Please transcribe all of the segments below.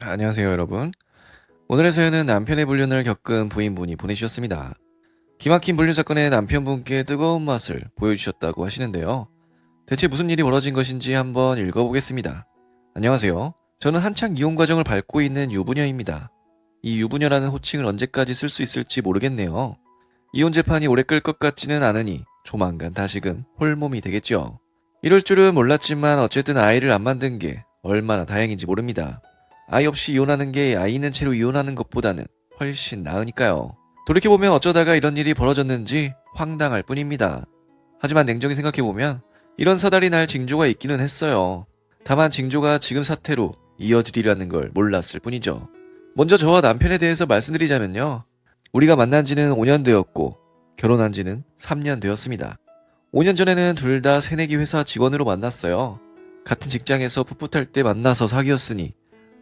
안녕하세요, 여러분. 오늘의 사연은 남편의 불륜을 겪은 부인분이 보내주셨습니다. 기막힌 불륜 사건의 남편분께 뜨거운 맛을 보여주셨다고 하시는데요. 대체 무슨 일이 벌어진 것인지 한번 읽어보겠습니다. 안녕하세요. 저는 한창 이혼 과정을 밟고 있는 유부녀입니다. 이 유부녀라는 호칭을 언제까지 쓸 수 있을지 모르겠네요. 이혼 재판이 오래 끌 것 같지는 않으니 조만간 다시금 홀몸이 되겠죠. 이럴 줄은 몰랐지만 어쨌든 아이를 안 만든 게 얼마나 다행인지 모릅니다. 아이 없이 이혼하는 게 아이 있는 채로 이혼하는 것보다는 훨씬 나으니까요. 돌이켜보면 어쩌다가 이런 일이 벌어졌는지 황당할 뿐입니다. 하지만 냉정히 생각해보면 이런 사달이 날 징조가 있기는 했어요. 다만 징조가 지금 사태로 이어지리라는 걸 몰랐을 뿐이죠. 먼저 저와 남편에 대해서 말씀드리자면요. 우리가 만난 지는 5년 되었고 결혼한 지는 3년 되었습니다. 5년 전에는 둘 다 새내기 회사 직원으로 만났어요. 같은 직장에서 풋풋할 때 만나서 사귀었으니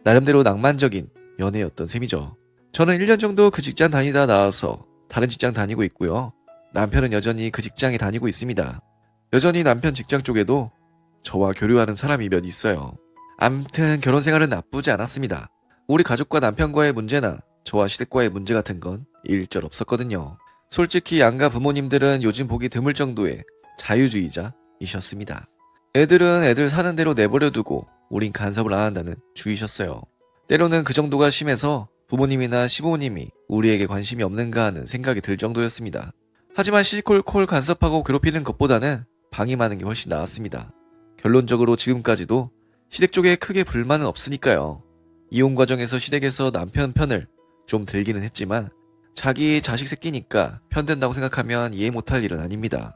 나름대로 낭만적인 연애였던 셈이죠. 저는 1년 정도 그 직장 다니다 나와서 다른 직장 다니고 있고요. 남편은 여전히 그 직장에 다니고 있습니다. 여전히 남편 직장 쪽에도 저와 교류하는 사람이 몇 있어요. 암튼 결혼 생활은 나쁘지 않았습니다. 우리 가족과 남편과의 문제나 저와 시댁과의 문제 같은 건 일절 없었거든요. 솔직히 양가 부모님들은 요즘 보기 드물 정도의 자유주의자이셨습니다. 애들은 애들 사는 대로 내버려 두고 우린 간섭을 안 한다는 주의셨어요. 때로는 그 정도가 심해서 부모님이나 시부모님이 우리에게 관심이 없는가 하는 생각이 들 정도였습니다. 하지만 시콜콜 간섭하고 괴롭히는 것보다는 방임하는 게 훨씬 나았습니다. 결론적으로 지금까지도 시댁 쪽에 크게 불만은 없으니까요. 이혼 과정에서 시댁에서 남편 편을 좀 들기는 했지만 자기 자식 새끼니까 편든다고 생각하면 이해 못할 일은 아닙니다.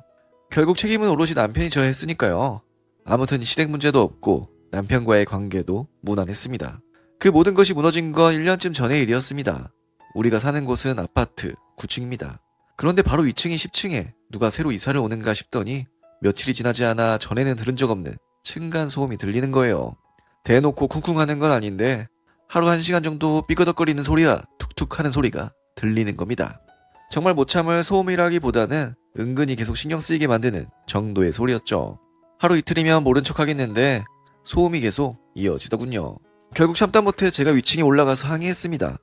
결국 책임은 오롯이 남편이 져야 했으니까요. 아무튼 시댁 문제도 없고 남편과의 관계도 무난했습니다. 그 모든 것이 무너진 건 1년쯤 전의 일이었습니다. 우리가 사는 곳은 아파트 9층입니다. 그런데 바로 2층이 10층에 누가 새로 이사를 오는가 싶더니 며칠이 지나지 않아 전에는 들은 적 없는 층간소음이 들리는 거예요. 대놓고 쿵쿵하는 건 아닌데 하루 1시간 정도 삐그덕거리는 소리와 툭툭 하는 소리가 들리는 겁니다. 정말 못 참을 소음이라기보다는 은근히 계속 신경 쓰이게 만드는 정도의 소리였죠. 하루 이틀이면 모른 척 하겠는데 소음이 계속 이어지더군요. 결국 참다 못해 제가 위층에 올라가서 항의했습니다.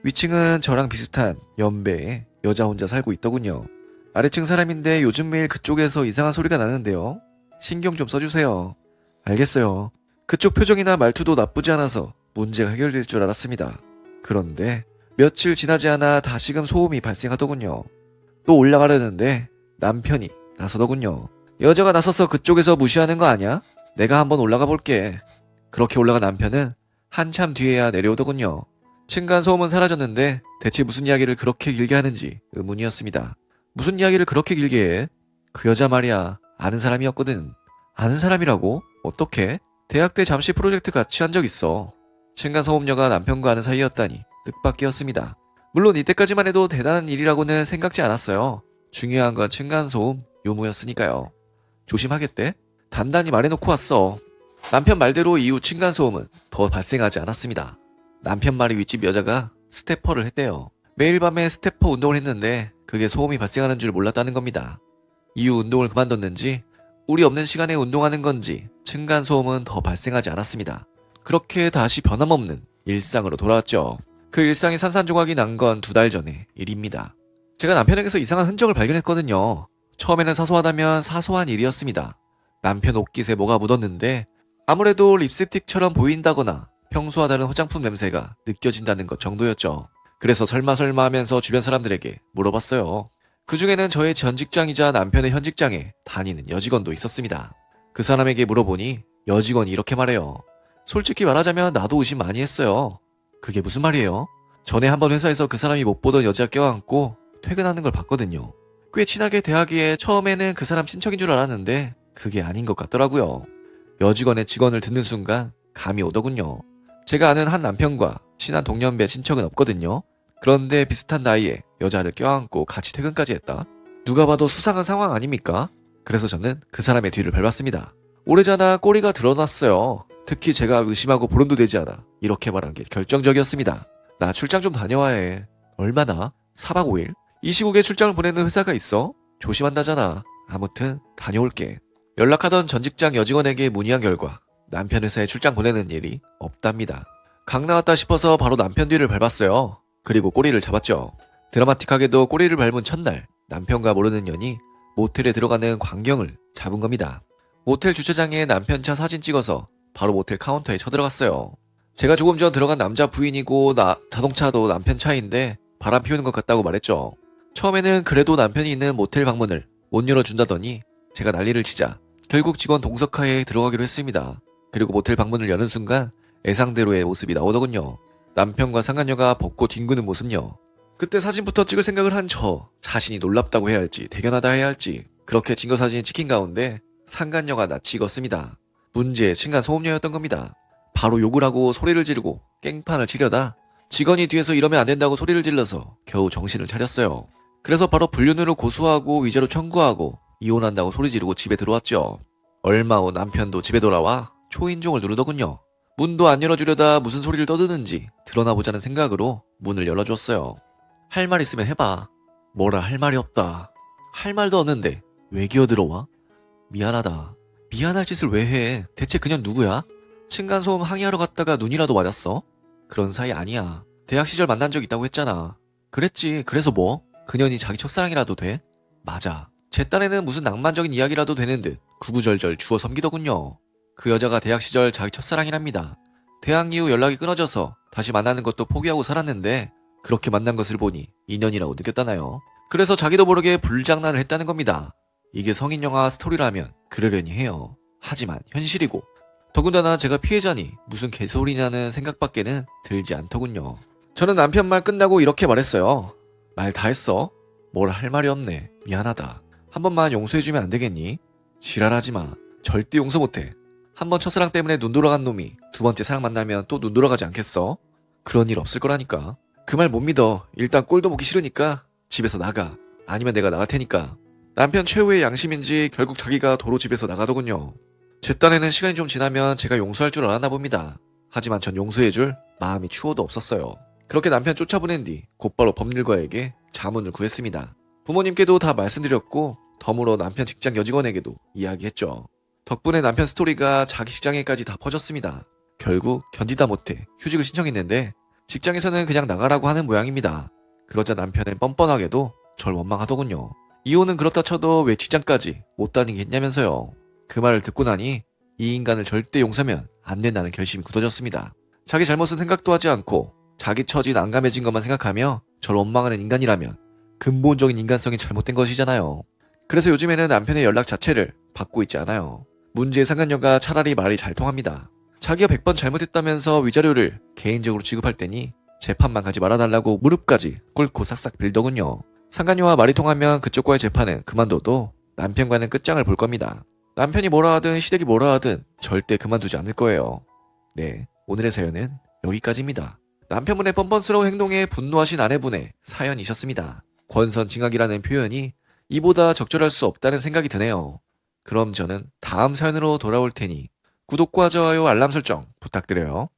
위층은 저랑 비슷한 연배의 여자 혼자 살고 있더군요. 아래층 사람인데 요즘 매일 그쪽에서 이상한 소리가 나는데요. 신경 좀 써주세요. 알겠어요. 그쪽 표정이나 말투도 나쁘지 않아서 문제가 해결될 줄 알았습니다. 그런데 며칠 지나지 않아 다시금 소음이 발생하더군요. 또 올라가려는데 남편이 나서더군요. 여자가 나서서 그쪽에서 무시하는 거 아니야? 내가 한번 올라가 볼게. 그렇게 올라간 남편은 한참 뒤에야 내려오더군요. 층간소음은 사라졌는데 대체 무슨 이야기를 그렇게 길게 하는지 의문이었습니다. 무슨 이야기를 그렇게 길게 해? 그 여자 말이야. 아는 사람이었거든. 아는 사람이라고? 어떻게? 대학 때 잠시 프로젝트 같이 한 적 있어. 층간소음녀가 남편과 아는 사이였다니 뜻밖이었습니다. 물론 이때까지만 해도 대단한 일이라고는 생각지 않았어요. 중요한 건 층간소음 유무였으니까요. 조심하겠대? 단단히 말해놓고 왔어. 남편 말대로 이후 층간소음은 더 발생하지 않았습니다. 남편 말이 윗집 여자가 스태퍼를 했대요. 매일 밤에 스태퍼 운동을 했는데 그게 소음이 발생하는 줄 몰랐다는 겁니다. 이후 운동을 그만뒀는지 우리 없는 시간에 운동하는 건지 층간소음은 더 발생하지 않았습니다. 그렇게 다시 변함없는 일상으로 돌아왔죠. 그 일상이 산산조각이 난 건 2달 전의 일입니다. 제가 남편에게서 이상한 흔적을 발견했거든요. 처음에는 사소하다면 사소한 일이었습니다. 남편 옷깃에 뭐가 묻었는데 아무래도 립스틱처럼 보인다거나 평소와 다른 화장품 냄새가 느껴진다는 것 정도였죠. 그래서 설마 하면서 주변 사람들에게 물어봤어요. 그 중에는 저의 전 직장이자 남편의 현 직장에 다니는 여직원도 있었습니다. 그 사람에게 물어보니 여직원이 이렇게 말해요. 솔직히 말하자면 나도 의심 많이 했어요. 그게 무슨 말이에요? 전에 한번 회사에서 그 사람이 못 보던 여자 껴안고 퇴근하는 걸 봤거든요. 꽤 친하게 대하기에 처음에는 그 사람 친척인 줄 알았는데 그게 아닌 것 같더라고요. 여직원의 직원을 듣는 순간 감이 오더군요. 제가 아는 한 남편과 친한 동년배 친척은 없거든요. 그런데 비슷한 나이에 여자를 껴안고 같이 퇴근까지 했다? 누가 봐도 수상한 상황 아닙니까? 그래서 저는 그 사람의 뒤를 밟았습니다. 오래전에 꼬리가 드러났어요. 특히 제가 의심하고 보름도 되지 않아 이렇게 말한 게 결정적이었습니다. 나 출장 좀 다녀와야 해. 얼마나? 4박 5일? 이 시국에 출장을 보내는 회사가 있어? 조심한다잖아. 아무튼 다녀올게. 연락하던 전 직장 여직원에게 문의한 결과 남편 회사에 출장 보내는 일이 없답니다. 강 나왔다 싶어서 바로 남편 뒤를 밟았어요. 그리고 꼬리를 잡았죠. 드라마틱하게도 꼬리를 밟은 첫날 남편과 모르는 년이 모텔에 들어가는 광경을 잡은 겁니다. 모텔 주차장에 남편 차 사진 찍어서 바로 모텔 카운터에 쳐들어갔어요. 제가 조금 전 들어간 남자 부인이고 자동차도 남편 차인데 바람 피우는 것 같다고 말했죠. 처음에는 그래도 남편이 있는 모텔 방문을 못 열어준다더니 제가 난리를 치자 결국 직원 동석하에 들어가기로 했습니다. 그리고 모텔 방문을 여는 순간 예상대로의 모습이 나오더군요. 남편과 상간녀가 벗고 뒹구는 모습요. 그때 사진부터 찍을 생각을 한 저 자신이 놀랍다고 해야 할지 대견하다 해야 할지 그렇게 증거 사진이 찍힌 가운데 상간녀가 낯이 익었습니다. 문제의 층간 소음녀였던 겁니다. 바로 욕을 하고 소리를 지르고 깽판을 치려다 직원이 뒤에서 이러면 안 된다고 소리를 질러서 겨우 정신을 차렸어요. 그래서 바로 불륜으로 고소하고 위자료 청구하고 이혼한다고 소리 지르고 집에 들어왔죠. 얼마 후 남편도 집에 돌아와 초인종을 누르더군요. 문도 안 열어주려다 무슨 소리를 떠드는지 드러나보자는 생각으로 문을 열어줬어요. 할 말 있으면 해봐. 뭐라 할 말이 없다. 할 말도 없는데 왜 기어들어와? 미안하다. 미안할 짓을 왜 해? 대체 그년 누구야? 층간소음 항의하러 갔다가 눈이라도 맞았어? 그런 사이 아니야. 대학 시절 만난 적 있다고 했잖아. 그랬지. 그래서 뭐? 그년이 자기 첫사랑이라도 돼? 맞아. 제 딴에는 무슨 낭만적인 이야기라도 되는 듯 구구절절 주워 섬기더군요. 그 여자가 대학 시절 자기 첫사랑이랍니다. 대학 이후 연락이 끊어져서 다시 만나는 것도 포기하고 살았는데 그렇게 만난 것을 보니 인연이라고 느꼈다나요? 그래서 자기도 모르게 불장난을 했다는 겁니다. 이게 성인 영화 스토리라면 그러려니 해요. 하지만 현실이고 더군다나 제가 피해자니 무슨 개소리냐는 생각밖에는 들지 않더군요. 저는 남편 말 끝나고 이렇게 말했어요. 말 다 했어? 뭘 할 말이 없네. 미안하다. 한 번만 용서해주면 안 되겠니? 지랄하지 마. 절대 용서 못해. 한 번 첫사랑 때문에 눈 돌아간 놈이 두 번째 사랑 만나면 또 눈 돌아가지 않겠어? 그런 일 없을 거라니까. 그 말 못 믿어. 일단 꼴도 보기 싫으니까 집에서 나가. 아니면 내가 나갈 테니까. 남편 최후의 양심인지 결국 자기가 도로 집에서 나가더군요. 제 딴에는 시간이 좀 지나면 제가 용서할 줄 알았나 봅니다. 하지만 전 용서해줄 마음이 추워도 없었어요. 그렇게 남편 쫓아보낸 뒤 곧바로 법률가에게 자문을 구했습니다. 부모님께도 다 말씀드렸고 덤으로 남편 직장 여직원에게도 이야기했죠. 덕분에 남편 스토리가 자기 직장에까지 다 퍼졌습니다. 결국 견디다 못해 휴직을 신청했는데 직장에서는 그냥 나가라고 하는 모양입니다. 그러자 남편은 뻔뻔하게도 절 원망하더군요. 이혼은 그렇다 쳐도 왜 직장까지 못 다니게 했냐면서요. 그 말을 듣고 나니 이 인간을 절대 용서하면 안 된다는 결심이 굳어졌습니다. 자기 잘못은 생각도 하지 않고 자기 처지 난감해진 것만 생각하며 절 원망하는 인간이라면 근본적인 인간성이 잘못된 것이잖아요. 그래서 요즘에는 남편의 연락 자체를 받고 있지 않아요. 문제의 상간녀가 차라리 말이 잘 통합니다. 자기가 100번 잘못했다면서 위자료를 개인적으로 지급할 테니 재판만 가지 말아달라고 무릎까지 꿇고 싹싹 빌더군요. 상간녀와 말이 통하면 그쪽과의 재판은 그만둬도 남편과는 끝장을 볼 겁니다. 남편이 뭐라 하든 시댁이 뭐라 하든 절대 그만두지 않을 거예요. 네, 오늘의 사연은 여기까지입니다. 남편분의 뻔뻔스러운 행동에 분노하신 아내분의 사연이셨습니다. 권선징악이라는 표현이 이보다 적절할 수 없다는 생각이 드네요. 그럼 저는 다음 사연으로 돌아올 테니 구독과 좋아요 알람 설정 부탁드려요.